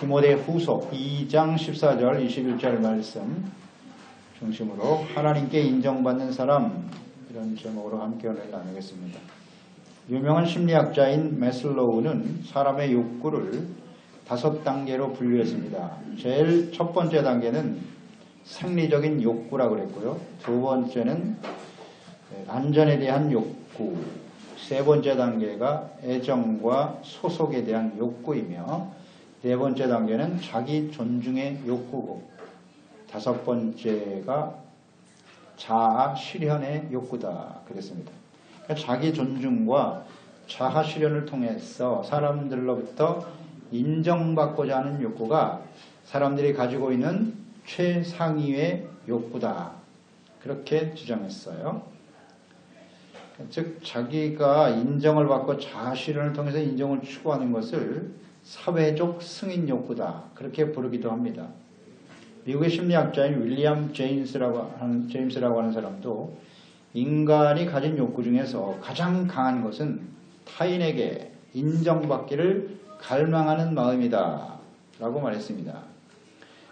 디모데후서 2장 14절 21절 말씀 중심으로 하나님께 인정받는 사람, 이런 제목으로 함께 오늘 나누겠습니다. 유명한 심리학자인 매슬로우는 사람의 욕구를 5단계로 분류했습니다. 제일 첫 번째 단계는 생리적인 욕구라고 그랬고요. 두 번째는 안전에 대한 욕구, 세 번째 단계가 애정과 소속에 대한 욕구이며 네 번째 단계는 자기 존중의 욕구고 다섯 번째가 자아 실현의 욕구다 그랬습니다. 그러니까 자기 존중과 자아 실현을 통해서 사람들로부터 인정받고자 하는 욕구가 사람들이 가지고 있는 최상위의 욕구다. 그렇게 주장했어요. 즉 자기가 인정을 받고 자아 실현을 통해서 인정을 추구하는 것을 사회적 승인 욕구다. 그렇게 부르기도 합니다. 미국의 심리학자인 윌리엄 제임스라고 하는 사람도 인간이 가진 욕구 중에서 가장 강한 것은 타인에게 인정받기를 갈망하는 마음이다 라고 말했습니다.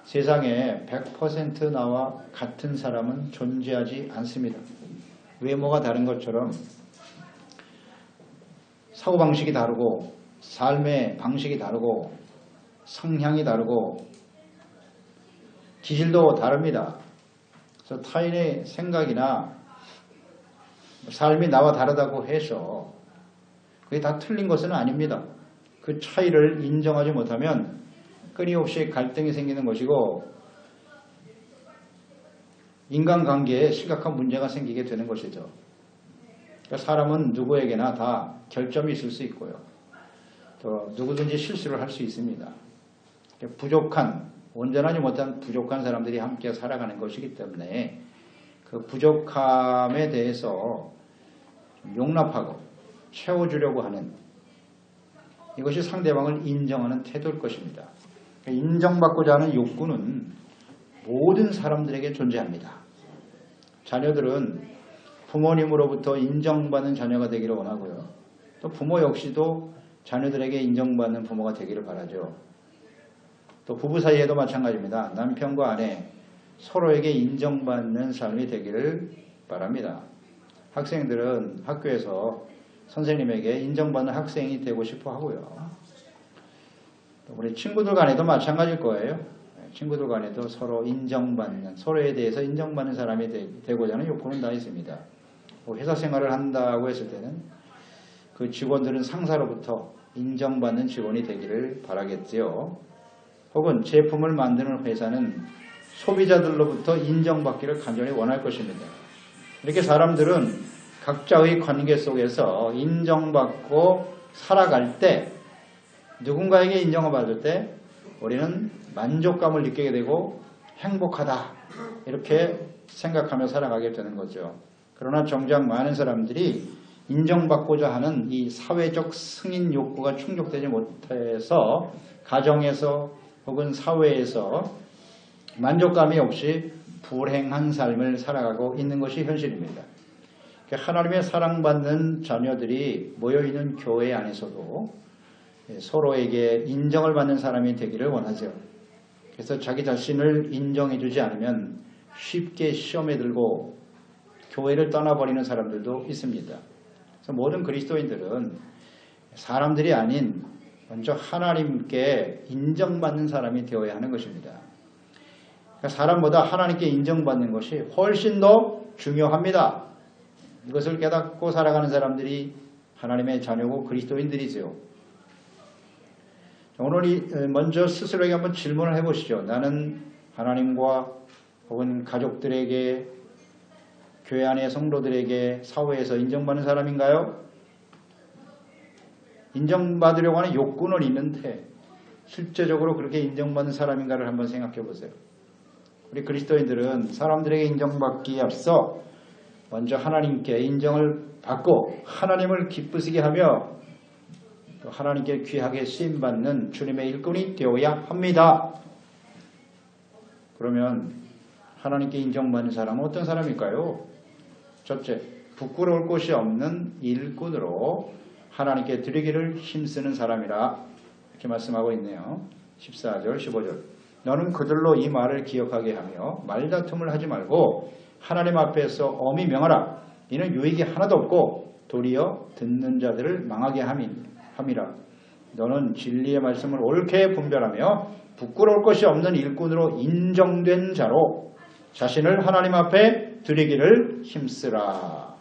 세상에 100% 나와 같은 사람은 존재하지 않습니다. 외모가 다른 것처럼 사고방식이 다르고 삶의 방식이 다르고 성향이 다르고 기질도 다릅니다. 그래서 타인의 생각이나 삶이 나와 다르다고 해서 그게 다 틀린 것은 아닙니다. 그 차이를 인정하지 못하면 끊임없이 갈등이 생기는 것이고 인간관계에 심각한 문제가 생기게 되는 것이죠. 그러니까 사람은 누구에게나 다 결점이 있을 수 있고요. 또 누구든지 실수를 할 수 있습니다. 부족한, 온전하지 못한 부족한 사람들이 함께 살아가는 것이기 때문에 그 부족함에 대해서 용납하고 채워주려고 하는 이것이 상대방을 인정하는 태도일 것입니다. 인정받고자 하는 욕구는 모든 사람들에게 존재합니다. 자녀들은 부모님으로부터 인정받는 자녀가 되기를 원하고요. 또 부모 역시도 자녀들에게 인정받는 부모가 되기를 바라죠. 또 부부 사이에도 마찬가지입니다. 남편과 아내 서로에게 인정받는 삶이 되기를 바랍니다. 학생들은 학교에서 선생님에게 인정받는 학생이 되고 싶어 하고요. 우리 친구들 간에도 마찬가지일 거예요. 친구들 간에도 서로 인정받는, 서로에 대해서 인정받는 사람이 되고자 하는 욕구는 다 있습니다. 회사 생활을 한다고 했을 때는 그 직원들은 상사로부터 인정받는 직원이 되기를 바라겠지요. 혹은 제품을 만드는 회사는 소비자들로부터 인정받기를 간절히 원할 것입니다. 이렇게 사람들은 각자의 관계 속에서 인정받고 살아갈 때 누군가에게 인정을 받을 때 우리는 만족감을 느끼게 되고 행복하다 이렇게 생각하며 살아가게 되는 거죠. 그러나 정작 많은 사람들이 인정받고자 하는 이 사회적 승인 욕구가 충족되지 못해서 가정에서 혹은 사회에서 만족감이 없이 불행한 삶을 살아가고 있는 것이 현실입니다. 하나님의 사랑받는 자녀들이 모여있는 교회 안에서도 서로에게 인정을 받는 사람이 되기를 원하죠. 그래서 자기 자신을 인정해주지 않으면 쉽게 시험에 들고 교회를 떠나버리는 사람들도 있습니다. 그래서 모든 그리스도인들은 사람들이 아닌 먼저 하나님께 인정받는 사람이 되어야 하는 것입니다. 그러니까 사람보다 하나님께 인정받는 것이 훨씬 더 중요합니다. 이것을 깨닫고 살아가는 사람들이 하나님의 자녀고 그리스도인들이지요. 오늘 먼저 스스로에게 한번 질문을 해보시죠. 나는 하나님과 혹은 가족들에게, 교회 안의 성도들에게, 사회에서 인정받는 사람인가요? 인정받으려고 하는 욕구는 있는데 실제적으로 그렇게 인정받는 사람인가를 한번 생각해 보세요. 우리 그리스도인들은 사람들에게 인정받기에 앞서 먼저 하나님께 인정을 받고 하나님을 기쁘시게 하며 또 하나님께 귀하게 쓰임받는 주님의 일꾼이 되어야 합니다. 그러면 하나님께 인정받는 사람은 어떤 사람일까요? 첫째, 부끄러울 곳이 없는 일꾼으로 하나님께 드리기를 힘쓰는 사람이라 이렇게 말씀하고 있네요. 14절 15절 너는 그들로 이 말을 기억하게 하며 말다툼을 하지 말고 하나님 앞에서 엄히 명하라. 이는 유익이 하나도 없고 도리어 듣는 자들을 망하게 함이라. 너는 진리의 말씀을 옳게 분별하며 부끄러울 것이 없는 일꾼으로 인정된 자로 자신을 하나님 앞에 드리기를 힘쓰라.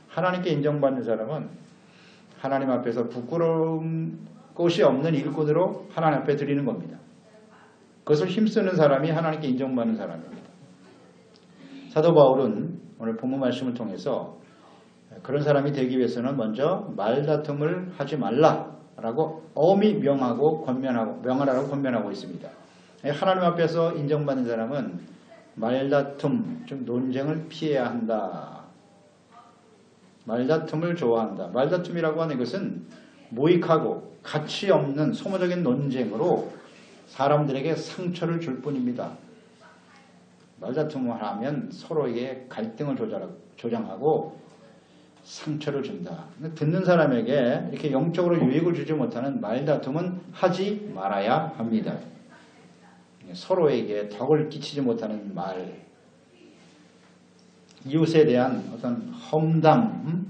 하나님께 인정받는 사람은 하나님 앞에서 부끄러운 것이 없는 일꾼으로 하나님 앞에 드리는 겁니다. 그것을 힘쓰는 사람이 하나님께 인정받는 사람입니다. 사도 바울은 오늘 본문 말씀을 통해서 그런 사람이 되기 위해서는 먼저 말다툼을 하지 말라라고 엄히 명하라고 권면하고 있습니다. 하나님 앞에서 인정받는 사람은 말다툼, 즉 논쟁을 피해야 한다. 말다툼을 좋아한다. 말다툼이라고 하는 것은 무익하고 가치 없는 소모적인 논쟁으로 사람들에게 상처를 줄 뿐입니다. 말다툼을 하면 서로에게 갈등을 조장하고 상처를 준다. 듣는 사람에게 이렇게 영적으로 유익을 주지 못하는 말다툼은 하지 말아야 합니다. 서로에게 덕을 끼치지 못하는 말, 이웃에 대한 어떤 험담,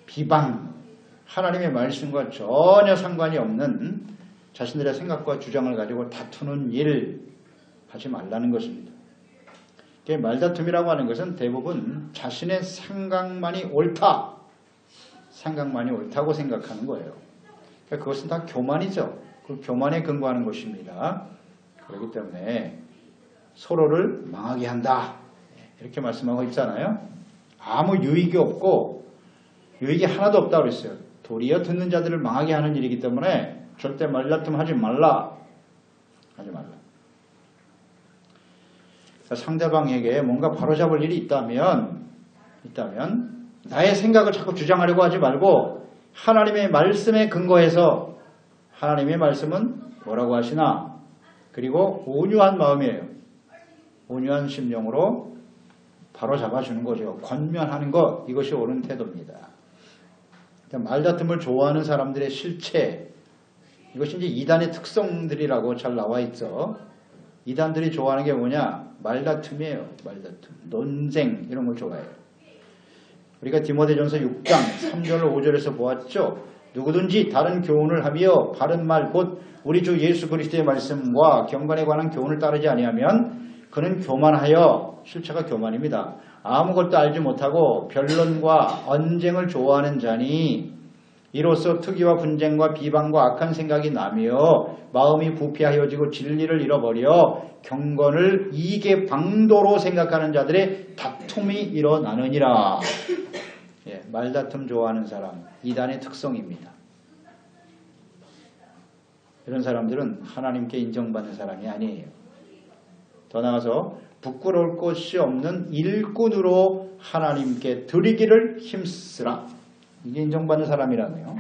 비방, 하나님의 말씀과 전혀 상관이 없는 자신들의 생각과 주장을 가지고 다투는 일 하지 말라는 것입니다. 말다툼이라고 하는 것은 대부분 자신의 생각만이 옳다고 생각하는 거예요. 그것은 다 교만이죠. 그 교만에 근거하는 것입니다. 그렇기 때문에 서로를 망하게 한다. 이렇게 말씀하고 있잖아요. 아무 유익이 없고 유익이 하나도 없다고 그랬어요. 도리어 듣는 자들을 망하게 하는 일이기 때문에 절대 말다툼 하지 말라. 하지 말라. 상대방에게 뭔가 바로잡을 일이 있다면 나의 생각을 자꾸 주장하려고 하지 말고 하나님의 말씀에 근거해서 하나님의 말씀은 뭐라고 하시나? 그리고 온유한 마음이에요. 온유한 심령으로 바로잡아주는 거죠. 권면하는 것, 이것이 옳은 태도입니다. 말다툼을 좋아하는 사람들의 실체, 이것이 이제 이단의 특성들이라고 잘 나와 있죠. 이단들이 좋아하는 게 뭐냐? 말다툼이에요. 말다툼, 논쟁 이런 걸 좋아해요. 우리가 디모데전서 6장 3절 5절에서 보았죠. 누구든지 다른 교훈을 하며 바른 말 곧 우리 주 예수 그리스도의 말씀과 경건에 관한 교훈을 따르지 아니하면 그는 교만하여, 실체가 교만입니다. 아무것도 알지 못하고 변론과 언쟁을 좋아하는 자니 이로써 특위와 분쟁과 비방과 악한 생각이 나며 마음이 부패하여지고 진리를 잃어버려 경건을 이익의 방도로 생각하는 자들의 다툼이 일어나느니라. 말다툼 좋아하는 사람, 이단의 특성입니다. 이런 사람들은 하나님께 인정받는 사람이 아니에요. 더 나아가서 부끄러울 것이 없는 일꾼으로 하나님께 드리기를 힘쓰라. 이게 인정받는 사람이라네요.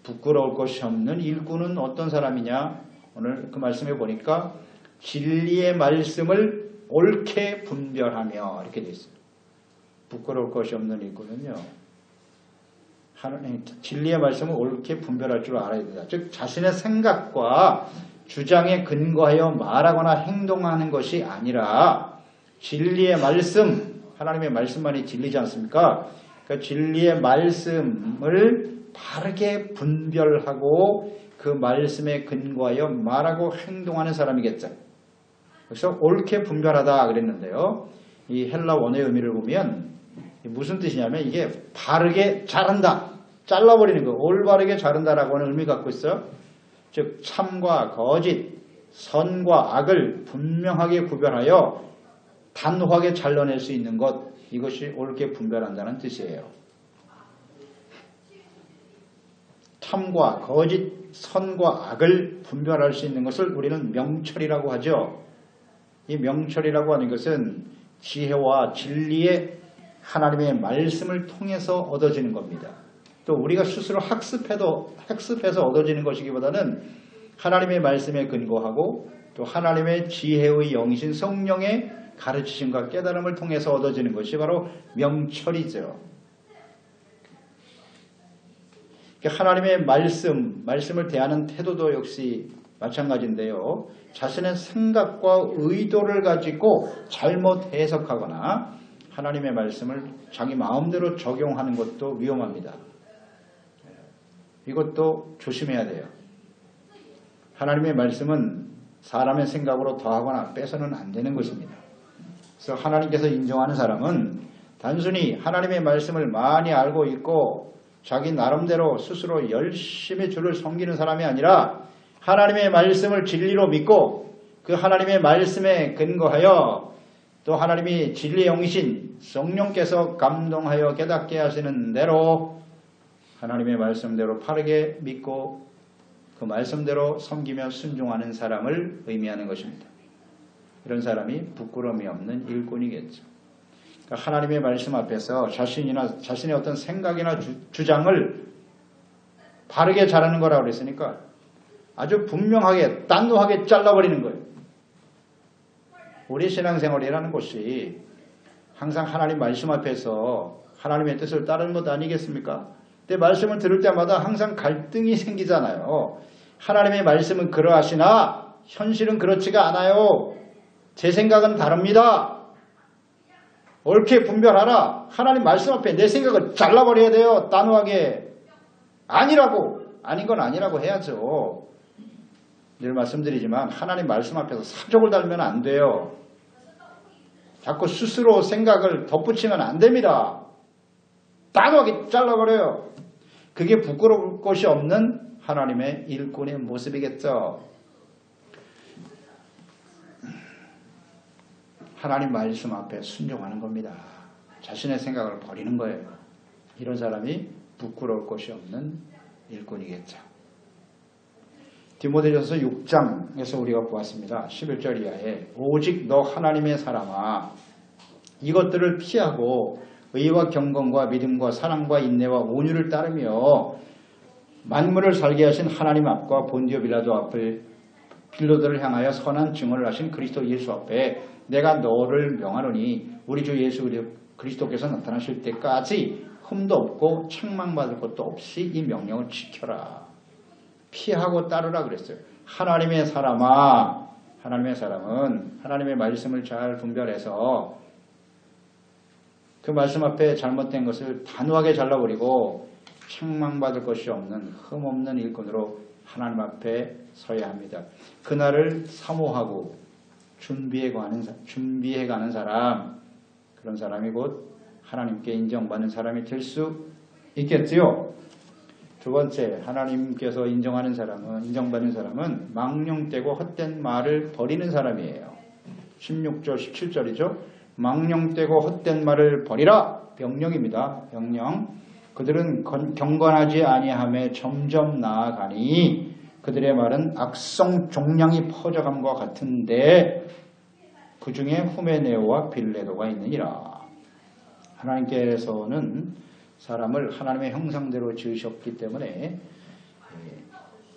부끄러울 것이 없는 일꾼은 어떤 사람이냐? 오늘 그 말씀에 보니까 진리의 말씀을 옳게 분별하며 이렇게 되어 있어요. 부끄러울 것이 없는 일꾼은요. 진리의 말씀을 옳게 분별할 줄 알아야 된다. 즉 자신의 생각과 주장에 근거하여 말하거나 행동하는 것이 아니라 진리의 말씀, 하나님의 말씀만이 진리지 않습니까? 그 진리의 말씀을 바르게 분별하고 그 말씀에 근거하여 말하고 행동하는 사람이겠죠. 그래서 옳게 분별하다 그랬는데요. 이 헬라 원어의 의미를 보면 무슨 뜻이냐면 이게 바르게 자른다. 잘라버리는 거. 올바르게 자른다라고 하는 의미를 갖고 있어요. 즉 참과 거짓, 선과 악을 분명하게 구별하여 단호하게 잘라낼 수 있는 것. 이것이 옳게 분별한다는 뜻이에요. 참과 거짓, 선과 악을 분별할 수 있는 것을 우리는 명철이라고 하죠. 이 명철이라고 하는 것은 지혜와 진리의 하나님의 말씀을 통해서 얻어지는 겁니다. 또 우리가 스스로 학습해서 얻어지는 것이기보다는 하나님의 말씀에 근거하고 또 하나님의 지혜의 영이신 성령의 가르치심과 깨달음을 통해서 얻어지는 것이 바로 명철이죠. 하나님의 말씀을 대하는 태도도 역시 마찬가지인데요. 자신의 생각과 의도를 가지고 잘못 해석하거나 하나님의 말씀을 자기 마음대로 적용하는 것도 위험합니다. 이것도 조심해야 돼요. 하나님의 말씀은 사람의 생각으로 더하거나 빼서는 안 되는 것입니다. 그래서 하나님께서 인정하는 사람은 단순히 하나님의 말씀을 많이 알고 있고 자기 나름대로 스스로 열심히 주를 섬기는 사람이 아니라 하나님의 말씀을 진리로 믿고 그 하나님의 말씀에 근거하여 또 하나님이 진리의 영이신 성령께서 감동하여 깨닫게 하시는 대로 하나님의 말씀대로 바르게 믿고 그 말씀대로 섬기며 순종하는 사람을 의미하는 것입니다. 이런 사람이 부끄러움이 없는 일꾼이겠죠. 그러니까 하나님의 말씀 앞에서 자신의 어떤 생각이나 주장을 바르게 잘하는 거라고 그랬으니까 아주 분명하게 단호하게 잘라버리는 거예요. 우리 신앙생활이라는 것이 항상 하나님 말씀 앞에서 하나님의 뜻을 따르는 것 아니겠습니까? 근데 말씀을 들을 때마다 항상 갈등이 생기잖아요. 하나님의 말씀은 그러하시나 현실은 그렇지가 않아요. 제 생각은 다릅니다. 옳게 분별하라. 하나님 말씀 앞에 내 생각을 잘라버려야 돼요. 단호하게. 아니라고. 아닌 건 아니라고 해야죠. 늘 말씀드리지만 하나님 말씀 앞에서 사족을 달면 안 돼요. 자꾸 스스로 생각을 덧붙이면 안 됩니다. 단호하게 잘라버려요. 그게 부끄러울 것이 없는 하나님의 일꾼의 모습이겠죠. 하나님 말씀 앞에 순종하는 겁니다. 자신의 생각을 버리는 거예요. 이런 사람이 부끄러울 것이 없는 일꾼이겠죠. 디모데전서 6장에서 우리가 보았습니다. 11절 이하에 오직 너 하나님의 사람아 이것들을 피하고 의와 경건과 믿음과 사랑과 인내와 온유를 따르며 만물을 살게 하신 하나님 앞과 본디오 빌라도 앞을 빌로들을 향하여 선한 증언을 하신 그리스도 예수 앞에 내가 너를 명하노니 우리 주 예수 그리스도께서 나타나실 때까지 흠도 없고 책망받을 것도 없이 이 명령을 지켜라. 피하고 따르라 그랬어요. 하나님의 사람아, 하나님의 사람은 하나님의 말씀을 잘 분별해서 그 말씀 앞에 잘못된 것을 단호하게 잘라버리고 책망받을 것이 없는 흠없는 일꾼으로 하나님 앞에 서야 합니다. 그날을 사모하고 준비해가는 사람, 그런 사람이 곧 하나님께 인정받는 사람이 될 수 있겠지요. 두 번째, 하나님께서 인정받는 사람은 망령되고 헛된 말을 버리는 사람이에요. 16절, 17절이죠. 망령되고 헛된 말을 버리라. 명령입니다. 명령. 그들은 경건하지 아니함에 점점 나아가니 그들의 말은 악성 종량이 퍼져감과 같은데 그 중에 후메네오와 빌레도가 있느니라. 하나님께서는 사람을 하나님의 형상대로 지으셨기 때문에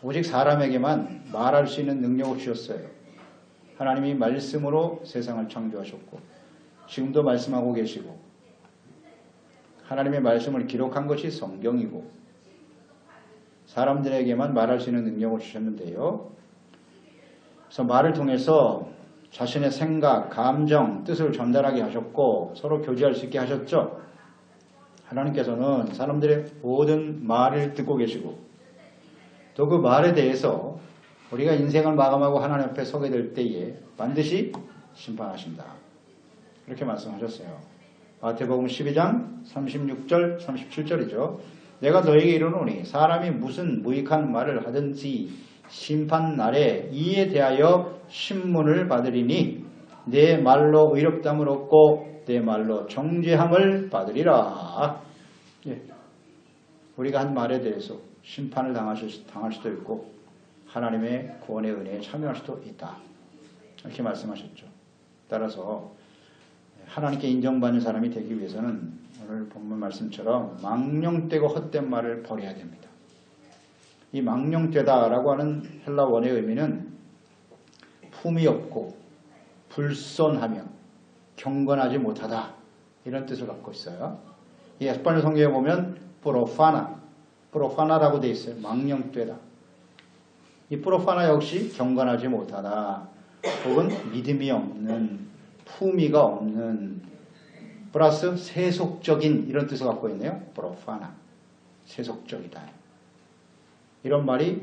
오직 사람에게만 말할 수 있는 능력을 주셨어요. 하나님이 말씀으로 세상을 창조하셨고 지금도 말씀하고 계시고 하나님의 말씀을 기록한 것이 성경이고 사람들에게만 말할 수 있는 능력을 주셨는데요. 그래서 말을 통해서 자신의 생각, 감정, 뜻을 전달하게 하셨고 서로 교제할 수 있게 하셨죠. 하나님께서는 사람들의 모든 말을 듣고 계시고 또 그 말에 대해서 우리가 인생을 마감하고 하나님 앞에 서게 될 때에 반드시 심판하신다. 이렇게 말씀하셨어요. 마태복음 12장 36절 37절이죠. 내가 너에게 이르노니 사람이 무슨 무익한 말을 하든지 심판날에 이에 대하여 신문을 받으리니 내 말로 의롭담을 얻고 내 말로 정죄함을 받으리라. 예. 우리가 한 말에 대해서 심판을 당할 수도 있고 하나님의 구원의 은혜에 참여할 수도 있다. 이렇게 말씀하셨죠. 따라서 하나님께 인정받는 사람이 되기 위해서는 오늘 본문 말씀처럼 망령되고 헛된 말을 버려야 됩니다. 이 망령되다라고 하는 헬라 원의 의미는 품이 없고 불손하며 경건하지 못하다 이런 뜻을 갖고 있어요. 이 에스파뇰 성경에 보면 프로파나 프로파나라고 돼 있어요. 망령되다. 이 프로파나 역시 경건하지 못하다. 혹은 믿음이 없는, 품위가 없는, 플러스 세속적인 이런 뜻을 갖고 있네요. 프로파나. 세속적이다. 이런 말이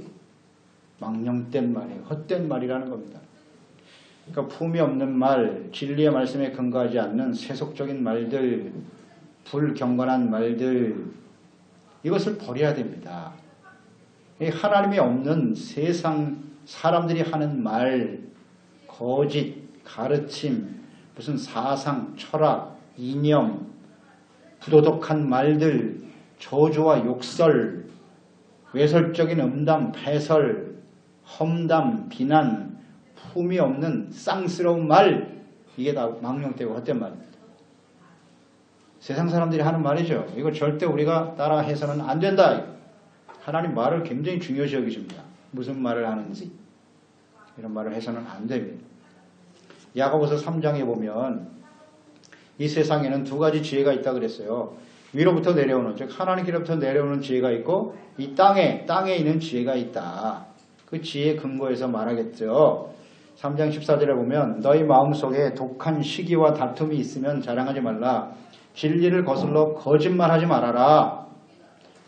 망령된 말이에요. 헛된 말이라는 겁니다. 그러니까 품이 없는 말, 진리의 말씀에 근거하지 않는 세속적인 말들, 불경건한 말들, 이것을 버려야 됩니다. 하나님이 없는 세상 사람들이 하는 말, 거짓, 가르침, 무슨 사상, 철학, 이념, 부도덕한 말들, 저주와 욕설, 외설적인 음담, 패설, 험담, 비난, 품이 없는 쌍스러운 말, 이게 다 망령되고 헛된 말입니다. 세상 사람들이 하는 말이죠. 이거 절대 우리가 따라 해서는 안 된다. 하나님 말을 굉장히 중요시 여기십니다. 무슨 말을 하는지 이런 말을 해서는 안 됩니다. 야고보서 3장에 보면 이 세상에는 두 가지 지혜가 있다 그랬어요. 위로부터 내려오는, 즉 하나님께로부터 내려오는 지혜가 있고 이 땅에 있는 지혜가 있다. 그 지혜 근거에서 말하겠죠. 3장 14절에 보면 너희 마음속에 독한 시기와 다툼이 있으면 자랑하지 말라. 진리를 거슬러 거짓말하지 말아라.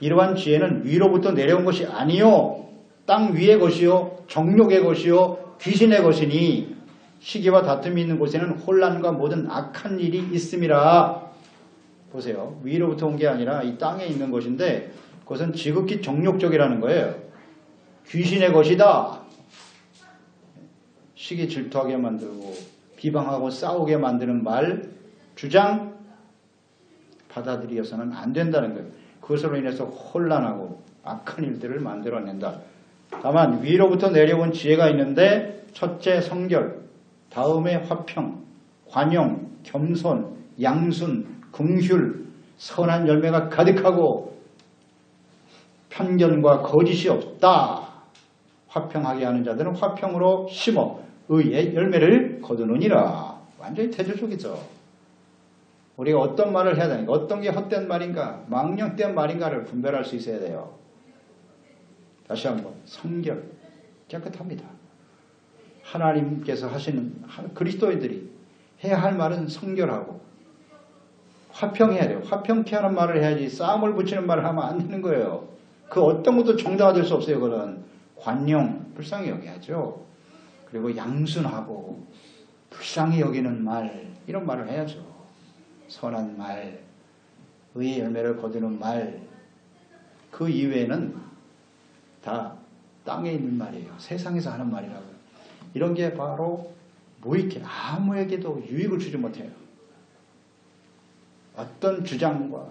이러한 지혜는 위로부터 내려온 것이 아니요 땅 위의 것이요 정욕의 것이요 귀신의 것이니 시기와 다툼이 있는 곳에는 혼란과 모든 악한 일이 있음이라. 보세요. 위로부터 온 게 아니라 이 땅에 있는 것인데 그것은 지극히 정욕적이라는 거예요. 귀신의 것이다. 시기 질투하게 만들고 비방하고 싸우게 만드는 말, 주장 받아들여서는 안 된다는 거예요. 그것으로 인해서 혼란하고 악한 일들을 만들어낸다. 다만 위로부터 내려온 지혜가 있는데 첫째 성결, 다음에 화평, 관용, 겸손, 양순, 긍휼, 선한 열매가 가득하고 편견과 거짓이 없다. 화평하게 하는 자들은 화평으로 심어 의의 열매를 거두느니라. 완전히 태조적이죠. 우리가 어떤 말을 해야 되는가, 어떤 게 헛된 말인가, 망령된 말인가를 분별할 수 있어야 돼요. 다시 한번 성결, 깨끗합니다. 하나님께서 하시는 그리스도인들이 해야 할 말은 성결하고 화평해야 돼요. 화평케 하는 말을 해야지 싸움을 붙이는 말을 하면 안 되는 거예요. 그 어떤 것도 정당화될 수 없어요. 그거는 관용, 불쌍히 여겨야죠. 그리고 양순하고 불쌍히 여기는 말, 이런 말을 해야죠. 선한 말, 의의 열매를 거두는 말, 그 이외에는 다 땅에 있는 말이에요. 세상에서 하는 말이라고요. 이런 게 바로 무익해. 아무에게도 유익을 주지 못해요. 어떤 주장과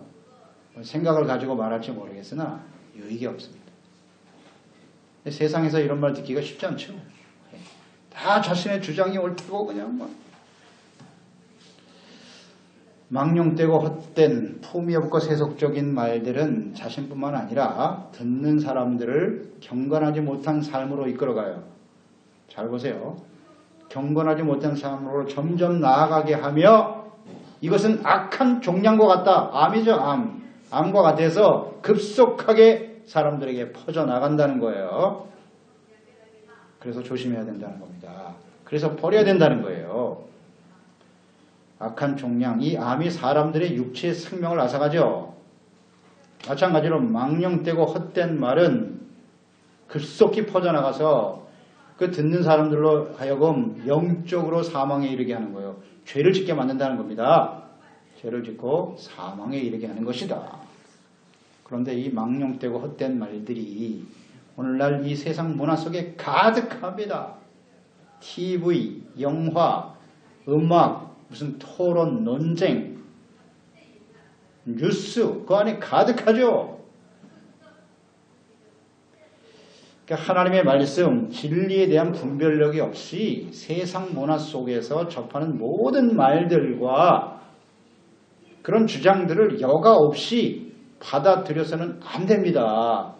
생각을 가지고 말할지 모르겠으나 유익이 없습니다. 세상에서 이런 말 듣기가 쉽지 않죠. 다 자신의 주장이 옳다고 그냥 막 망령되고 헛된 품위 없고 세속적인 말들은 자신뿐만 아니라 듣는 사람들을 경건하지 못한 삶으로 이끌어가요. 잘 보세요. 경건하지 못한 삶으로 점점 나아가게 하며 이것은 악한 종양과 같다. 암이죠. 암과 같아서 급속하게 사람들에게 퍼져나간다는 거예요. 그래서 조심해야 된다는 겁니다. 그래서 버려야 된다는 거예요. 악한 종양, 이 암이 사람들의 육체의 생명을 앗아가죠. 마찬가지로 망령되고 헛된 말은 급속히 퍼져나가서 그 듣는 사람들로 하여금 영적으로 사망에 이르게 하는 거예요. 죄를 짓게 만든다는 겁니다. 죄를 짓고 사망에 이르게 하는 것이다. 그런데 이 망령되고 헛된 말들이 오늘날 이 세상 문화 속에 가득합니다. TV, 영화, 음악, 무슨 토론, 논쟁, 뉴스, 그 안에 가득하죠. 그러니까 하나님의 말씀, 진리에 대한 분별력이 없이 세상 문화 속에서 접하는 모든 말들과 그런 주장들을 여과 없이 받아들여서는 안 됩니다.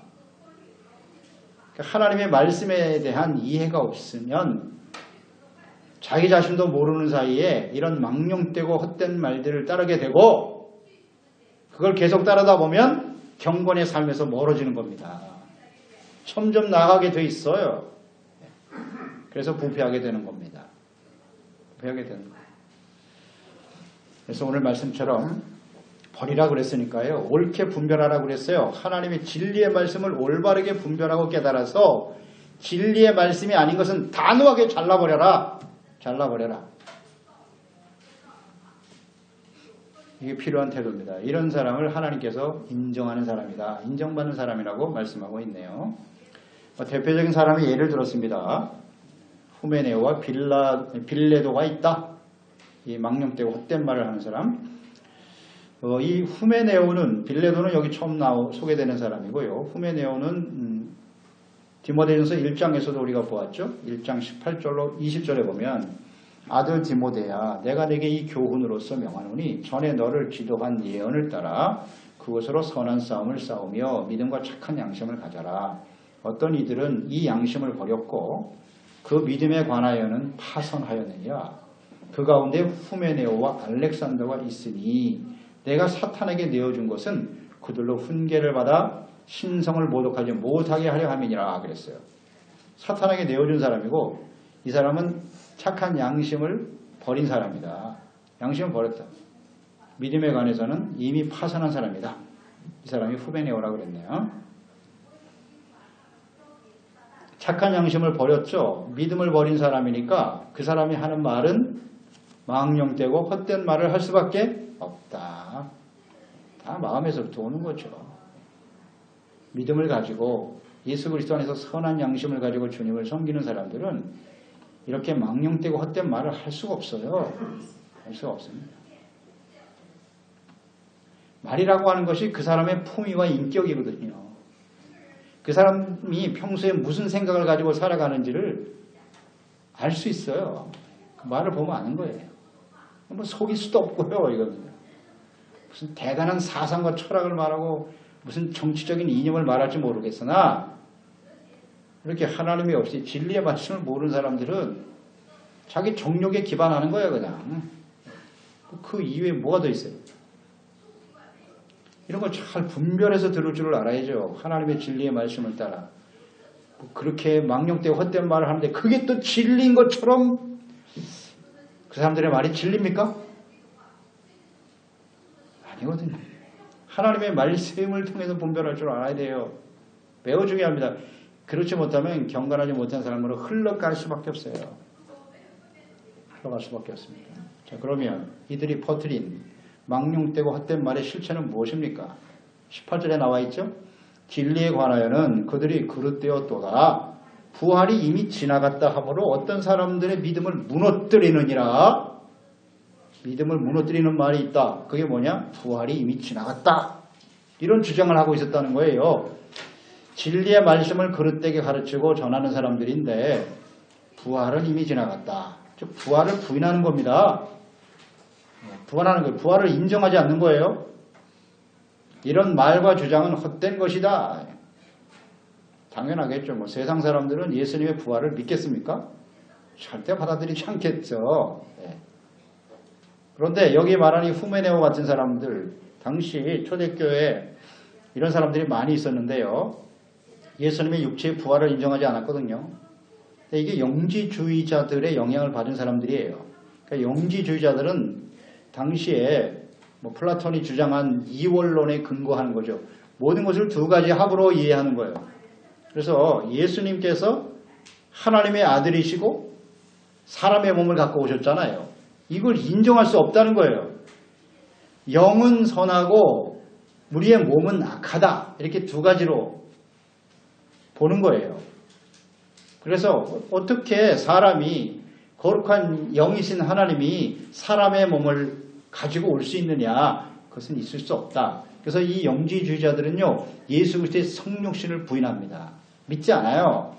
그러니까 하나님의 말씀에 대한 이해가 없으면 자기 자신도 모르는 사이에 이런 망령되고 헛된 말들을 따르게 되고 그걸 계속 따르다 보면 경건의 삶에서 멀어지는 겁니다. 점점 나가게 돼 있어요. 그래서 부패하게 되는 겁니다. 부패하게 되는 거예요. 그래서 오늘 말씀처럼 버리라 그랬으니까요. 옳게 분별하라 그랬어요. 하나님의 진리의 말씀을 올바르게 분별하고 깨달아서 진리의 말씀이 아닌 것은 단호하게 잘라버려라. 잘라버려라. 이게 필요한 태도입니다. 이런 사람을 하나님께서 인정하는 사람이다. 인정받는 사람이라고 말씀하고 있네요. 대표적인 사람이 예를 들었습니다. 후메네오와 빌레도가 있다. 이 망령되고 헛된 말을 하는 사람. 이 후메네오는, 빌레도는 여기 처음 소개되는 사람이고요. 후메네오는 디모데전서 1장에서도 우리가 보았죠. 1장 18절로 20절에 보면 아들 디모데야 내가 네게 이 교훈으로서 명하노니 전에 너를 지도한 예언을 따라 그것으로 선한 싸움을 싸우며 믿음과 착한 양심을 가져라. 어떤 이들은 이 양심을 버렸고 그 믿음에 관하여는 파선하였느냐. 그 가운데 후메네오와 알렉산더가 있으니 내가 사탄에게 내어준 것은 그들로 훈계를 받아 신성을 모독하지 못하게 하려 함이니라 그랬어요. 사탄에게 내어준 사람이고 이 사람은 착한 양심을 버린 사람이다. 양심을 버렸다. 믿음에 관해서는 이미 파선한 사람이다. 이 사람이 후메네오라고 그랬네요. 착한 양심을 버렸죠. 믿음을 버린 사람이니까 그 사람이 하는 말은 망령되고 헛된 말을 할 수밖에 없다. 다 마음에서부터 오는 거죠. 믿음을 가지고 예수 그리스도 안에서 선한 양심을 가지고 주님을 섬기는 사람들은 이렇게 망령되고 헛된 말을 할 수가 없어요. 할 수가 없습니다. 말이라고 하는 것이 그 사람의 품위와 인격이거든요. 그 사람이 평소에 무슨 생각을 가지고 살아가는지를 알 수 있어요. 그 말을 보면 아는 거예요. 뭐 속일 수도 없고요. 이거는 무슨 대단한 사상과 철학을 말하고 무슨 정치적인 이념을 말할지 모르겠으나 이렇게 하나님이 없이 진리의 말씀을 모르는 사람들은 자기 정욕에 기반하는 거예요. 그냥 그 이외에 뭐가 더 있어요. 이런 걸 잘 분별해서 들을 줄을 알아야죠. 하나님의 진리의 말씀을 따라. 그렇게 망령되고 헛된 말을 하는데 그게 또 진리인 것처럼 그 사람들의 말이 진리입니까? 아니거든요. 하나님의 말씀을 통해서 분별할 줄 알아야 돼요. 매우 중요합니다. 그렇지 못하면 경건하지 못한 사람으로 흘러갈 수밖에 없어요. 흘러갈 수밖에 없습니다. 자, 그러면 이들이 퍼뜨린 망령되고 헛된 말의 실체는 무엇입니까? 18절에 나와 있죠. 진리에 관하여는 그들이 그릇되었도다. 부활이 이미 지나갔다 하므로 어떤 사람들의 믿음을 무너뜨리느니라. 믿음을 무너뜨리는 말이 있다. 그게 뭐냐? 부활이 이미 지나갔다. 이런 주장을 하고 있었다는 거예요. 진리의 말씀을 그릇되게 가르치고 전하는 사람들인데 부활은 이미 지나갔다. 즉 부활을 부인하는 겁니다. 부활하는 거예요. 부활을 인정하지 않는 거예요. 이런 말과 주장은 헛된 것이다. 당연하겠죠. 뭐 세상 사람들은 예수님의 부활을 믿겠습니까? 절대 받아들이지 않겠죠. 네. 그런데 여기 말하는 후메네오 같은 사람들, 당시 초대교회에 이런 사람들이 많이 있었는데요. 예수님의 육체의 부활을 인정하지 않았거든요. 이게 영지주의자들의 영향을 받은 사람들이에요. 그러니까 영지주의자들은 당시에 뭐 플라톤이 주장한 이원론에 근거하는 거죠. 모든 것을 두 가지 합으로 이해하는 거예요. 그래서 예수님께서 하나님의 아들이시고 사람의 몸을 갖고 오셨잖아요. 이걸 인정할 수 없다는 거예요. 영은 선하고 우리의 몸은 악하다. 이렇게 두 가지로 보는 거예요. 그래서 어떻게 사람이 거룩한 영이신 하나님이 사람의 몸을 가지고 올 수 있느냐? 그것은 있을 수 없다. 그래서 이 영지주의자들은요, 예수 그리스도의 성육신을 부인합니다. 믿지 않아요.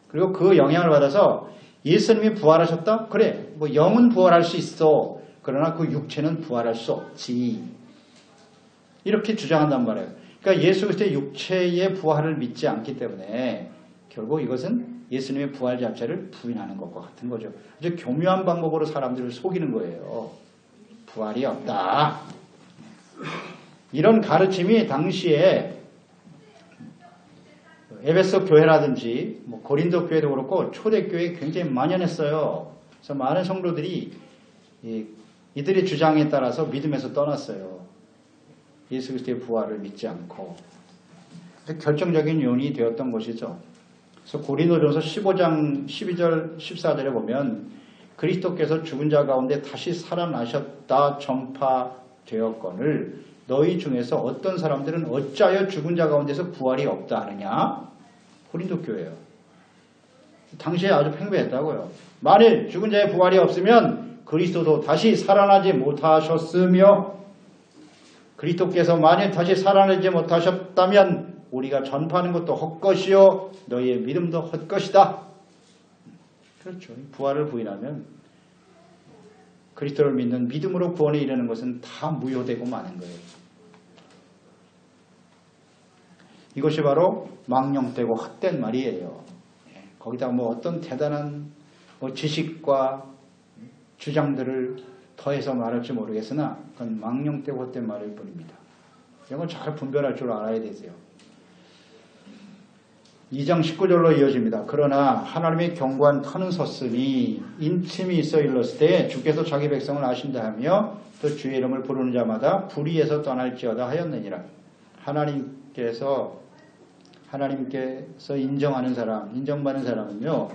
그리고 그 영향을 받아서 예수님이 부활하셨다? 그래, 뭐 영은 부활할 수 있어. 그러나 그 육체는 부활할 수 없지. 이렇게 주장한단 말이에요. 그러니까 예수 그리스도의 육체의 부활을 믿지 않기 때문에 결국 이것은 예수님의 부활 자체를 부인하는 것과 같은 거죠. 아주 교묘한 방법으로 사람들을 속이는 거예요. 부활이 없다. 이런 가르침이 당시에 에베소 교회라든지 고린도 교회도 그렇고 초대교회에 굉장히 만연했어요. 그래서 많은 성도들이 이들의 주장에 따라서 믿음에서 떠났어요. 예수 그리스도의 부활을 믿지 않고. 결정적인 요인이 되었던 것이죠. 그래서 고린도전서 15장 12절 14절에 보면 그리스도께서 죽은 자 가운데 다시 살아나셨다 전파되었거늘 너희 중에서 어떤 사람들은 어찌하여 죽은 자 가운데서 부활이 없다 하느냐? 고린도 교회예요. 당시에 아주 팽배했다고요. 만일 죽은 자의 부활이 없으면 그리스도도 다시 살아나지 못하셨으며 그리스도께서 만일 다시 살아나지 못하셨다면 우리가 전파하는 것도 헛것이요 너희의 믿음도 헛것이다. 그렇죠. 부활을 부인하면 그리스도를 믿는 믿음으로 구원에 이르는 것은 다 무효되고 마는 거예요. 이것이 바로 망령되고 헛된 말이에요. 거기다가 어떤 대단한 지식과 주장들을 더해서 말할지 모르겠으나 그건 망령되고 헛된 말일 뿐입니다. 이런 걸 잘 분별할 줄 알아야 되세요. 2장 19절로 이어집니다. 그러나 하나님의 견고한 터는 섰으니 인침이 있어 일렀을 때 주께서 자기 백성을 아신다 하며 또 주의 이름을 부르는 자마다 불의에서 떠날지어다 하였느니라. 하나님께서 인정하는 사람, 인정받는 사람은요,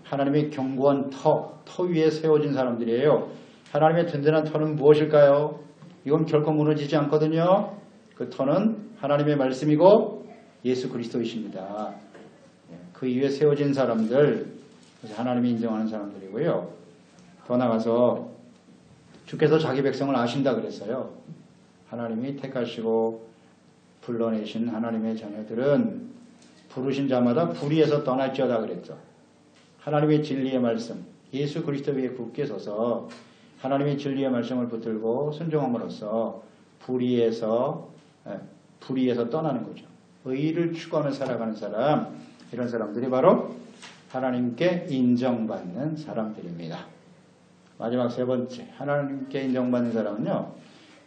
하나님의 견고한 터 위에 세워진 사람들이에요. 하나님의 든든한 터는 무엇일까요? 이건 결코 무너지지 않거든요. 그 터는 하나님의 말씀이고 예수 그리스도이십니다. 그 위에 세워진 사람들, 하나님이 인정하는 사람들이고요. 더 나아가서 주께서 자기 백성을 아신다 그랬어요. 하나님이 택하시고 불러내신 하나님의 자녀들은 부르신 자마다 불의에서 떠날지어다 그랬죠. 하나님의 진리의 말씀, 예수 그리스도 위에 굳게 서서 하나님의 진리의 말씀을 붙들고 순종함으로써 불의에서 떠나는 거죠. 의를 추구하며 살아가는 사람, 이런 사람들이 바로 하나님께 인정받는 사람들입니다. 마지막 세 번째, 하나님께 인정받는 사람은요,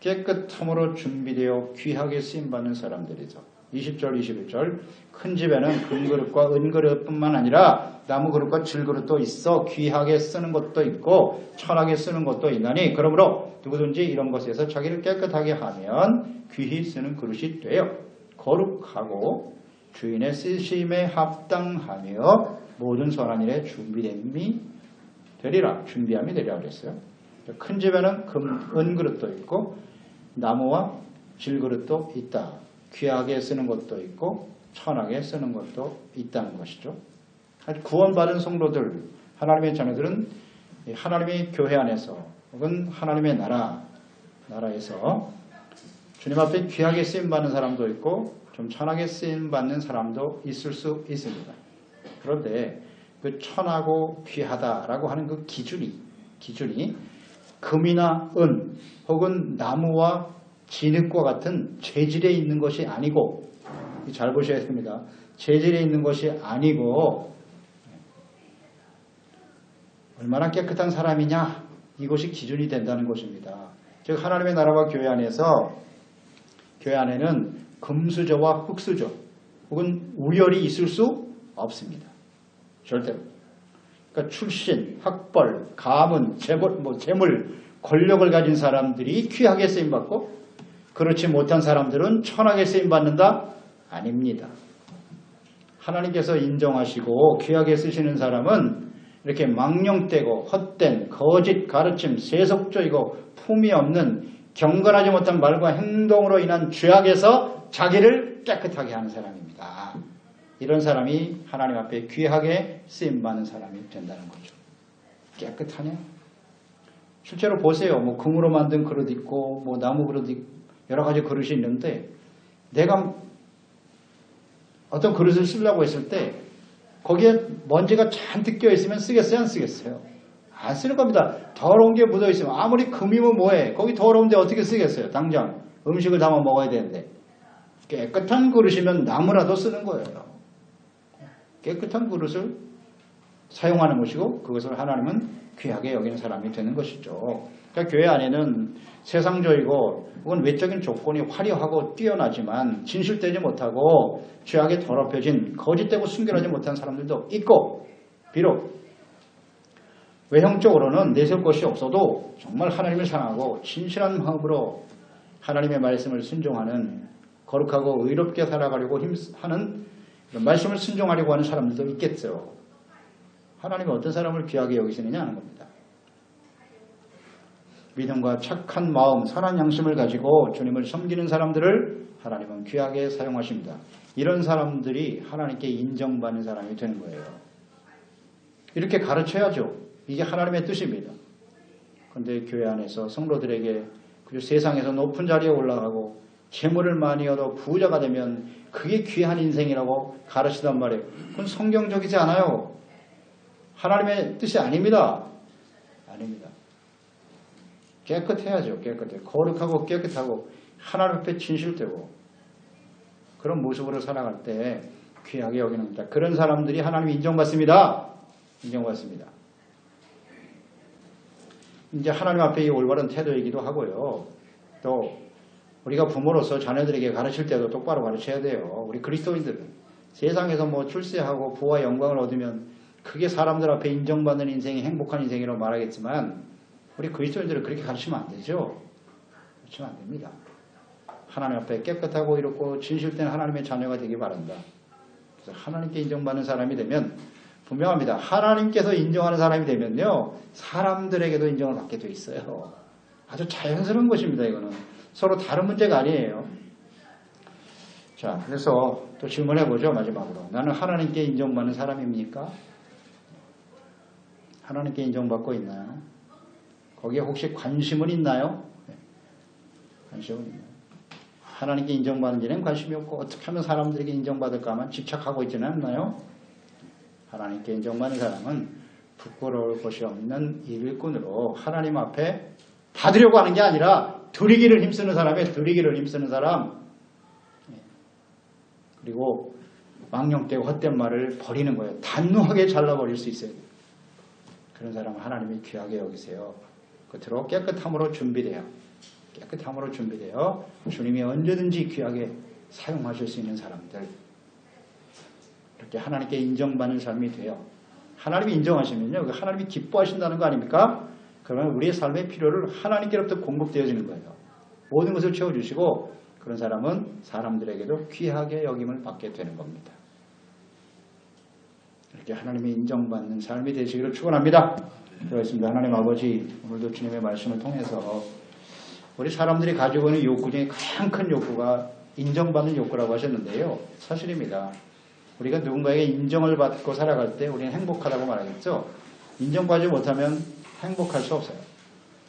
깨끗함으로 준비되어 귀하게 쓰임받는 사람들이죠. 20절, 21절, 큰 집에는 금그릇과 은그릇뿐만 아니라 나무그릇과 질그릇도 있어 귀하게 쓰는 것도 있고 천하게 쓰는 것도 있나니 그러므로 누구든지 이런 것에서 자기를 깨끗하게 하면 귀히 쓰는 그릇이 되어 거룩하고 주인의 쓰심에 합당하며 모든 선한 일에 준비함이 되리라 그랬어요. 큰 집에는 은그릇도 있고 나무와 질그릇도 있다. 귀하게 쓰는 것도 있고 천하게 쓰는 것도 있다는 것이죠. 구원받은 성도들, 하나님의 자녀들은 하나님의 교회 안에서 혹은 하나님의 나라에서 주님 앞에 귀하게 쓰임받는 사람도 있고 좀 천하게 쓰임받는 사람도 있을 수 있습니다. 그런데 그 천하고 귀하다라고 하는 그 기준이 금이나 은 혹은 나무와 진흙과 같은 재질에 있는 것이 아니고, 잘 보셔야 됩니다. 재질에 있는 것이 아니고 얼마나 깨끗한 사람이냐, 이것이 기준이 된다는 것입니다. 즉 하나님의 나라와 교회 안에는 금수저와 흙수저 혹은 우열이 있을 수 없습니다. 절대로. 그러니까 출신, 학벌, 가문, 재물, 권력을 가진 사람들이 귀하게 쓰임받고 그렇지 못한 사람들은 천하게 쓰임받는다? 아닙니다. 하나님께서 인정하시고 귀하게 쓰시는 사람은 이렇게 망령되고 헛된 거짓 가르침, 세속적이고 품이 없는 경건하지 못한 말과 행동으로 인한 죄악에서 자기를 깨끗하게 하는 사람입니다. 이런 사람이 하나님 앞에 귀하게 쓰임받는 사람이 된다는 거죠. 깨끗하냐? 실제로 보세요. 금으로 만든 그릇 있고 나무 그릇 있고 여러 가지 그릇이 있는데 내가 어떤 그릇을 쓰려고 했을 때 거기에 먼지가 잔뜩 껴있으면 쓰겠어요? 안 쓰겠어요? 안 쓰는 겁니다. 더러운 게 묻어있으면 아무리 금이면 뭐해. 거기 더러운데 어떻게 쓰겠어요? 당장 음식을 담아 먹어야 되는데. 깨끗한 그릇이면 나무라도 쓰는 거예요. 깨끗한 그릇을 사용하는 것이고 그것을 하나님은 귀하게 여기는 사람이 되는 것이죠. 그러니까 교회 안에는 세상적이고 혹은 외적인 조건이 화려하고 뛰어나지만 진실되지 못하고 죄악에 더럽혀진 거짓되고 순결하지 못한 사람들도 있고, 비록 외형적으로는 내세울 것이 없어도 정말 하나님을 사랑하고 진실한 마음으로 하나님의 말씀을 순종하는, 거룩하고 의롭게 살아가려고 하는, 말씀을 순종하려고 하는 사람들도 있겠죠. 하나님은 어떤 사람을 귀하게 여기시느냐 하는 겁니다. 믿음과 착한 마음, 선한 양심을 가지고 주님을 섬기는 사람들을 하나님은 귀하게 사용하십니다. 이런 사람들이 하나님께 인정받는 사람이 되는 거예요. 이렇게 가르쳐야죠. 이게 하나님의 뜻입니다. 그런데 교회 안에서 성도들에게 그리고 세상에서 높은 자리에 올라가고 재물을 많이 얻어 부자가 되면 그게 귀한 인생이라고 가르치단 말이에요. 그건 성경적이지 않아요. 하나님의 뜻이 아닙니다. 아닙니다. 깨끗해야죠. 깨끗해. 거룩하고 깨끗하고 하나님 앞에 진실되고 그런 모습으로 살아갈 때 귀하게 여기는 겁니다. 그런 사람들이 하나님 인정받습니다. 인정받습니다. 이제 하나님 앞에 이 올바른 태도이기도 하고요. 또 우리가 부모로서 자녀들에게 가르칠 때도 똑바로 가르쳐야 돼요. 우리 그리스도인들은 세상에서 뭐 출세하고 부와 영광을 얻으면 그게 사람들 앞에 인정받는 인생이 행복한 인생이라고 말하겠지만 우리 그리스도인들은 그렇게 가르치면 안 되죠. 가르치면 안 됩니다. 하나님 앞에 깨끗하고 이롭고 진실된 하나님의 자녀가 되기 바란다. 그래서 하나님께 인정받는 사람이 되면 분명합니다. 하나님께서 인정하는 사람이 되면요. 사람들에게도 인정을 받게 돼 있어요. 아주 자연스러운 것입니다. 이거는. 서로 다른 문제가 아니에요. 자, 그래서 또 질문해보죠. 마지막으로. 나는 하나님께 인정받는 사람입니까? 하나님께 인정받고 있나요? 거기에 혹시 관심은 있나요? 네. 관심은 있나요? 하나님께 인정받는지는 관심이 없고 어떻게 하면 사람들에게 인정받을까만 집착하고 있지는 않나요? 하나님께 인정받는 사람은 부끄러울 것이 없는 일꾼으로 하나님 앞에 받으려고 하는 게 아니라 드리기를 힘쓰는 사람이에요. 드리기를 힘쓰는 사람. 그리고 망령되고 헛된 말을 버리는 거예요. 단호하게 잘라버릴 수 있어요. 그런 사람은 하나님이 귀하게 여기세요. 겉으로 깨끗함으로 준비돼요. 깨끗함으로 준비되어 주님이 언제든지 귀하게 사용하실 수 있는 사람들. 이렇게 하나님께 인정받는 삶이 돼요. 하나님이 인정하시면요. 하나님이 기뻐하신다는 거 아닙니까? 그러면 우리의 삶의 필요를 하나님께로부터 공급되어지는 거예요. 모든 것을 채워주시고 그런 사람은 사람들에게도 귀하게 여김을 받게 되는 겁니다. 이렇게 하나님의 인정받는 삶이 되시기를 축원합니다. 그렇습니다. 하나님 아버지, 오늘도 주님의 말씀을 통해서 우리 사람들이 가지고 있는 욕구 중에 가장 큰 욕구가 인정받는 욕구라고 하셨는데요. 사실입니다. 우리가 누군가에게 인정을 받고 살아갈 때 우리는 행복하다고 말하겠죠. 인정받지 못하면 행복할 수 없어요.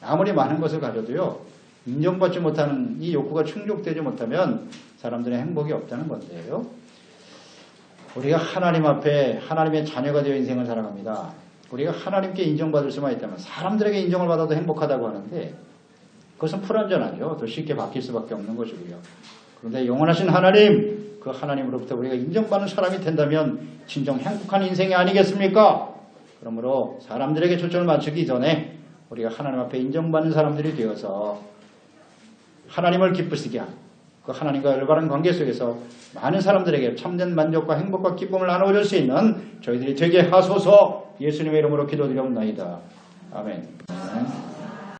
아무리 많은 것을 가져도요. 인정받지 못하는 이 욕구가 충족되지 못하면 사람들의 행복이 없다는 건데요. 우리가 하나님 앞에 하나님의 자녀가 되어 인생을 살아갑니다. 우리가 하나님께 인정받을 수만 있다면 사람들에게 인정을 받아도 행복하다고 하는데 그것은 불완전하죠. 더 쉽게 바뀔 수밖에 없는 것이고요. 그런데 영원하신 하나님, 그 하나님으로부터 우리가 인정받는 사람이 된다면 진정 행복한 인생이 아니겠습니까? 그러므로 사람들에게 초점을 맞추기 전에 우리가 하나님 앞에 인정받는 사람들이 되어서 하나님을 기쁘시게 하고 그 하나님과 열바른 관계 속에서 많은 사람들에게 참된 만족과 행복과 기쁨을 나눠줄 수 있는 저희들이 되게 하소서. 예수님의 이름으로 기도드리옵나이다. 아멘.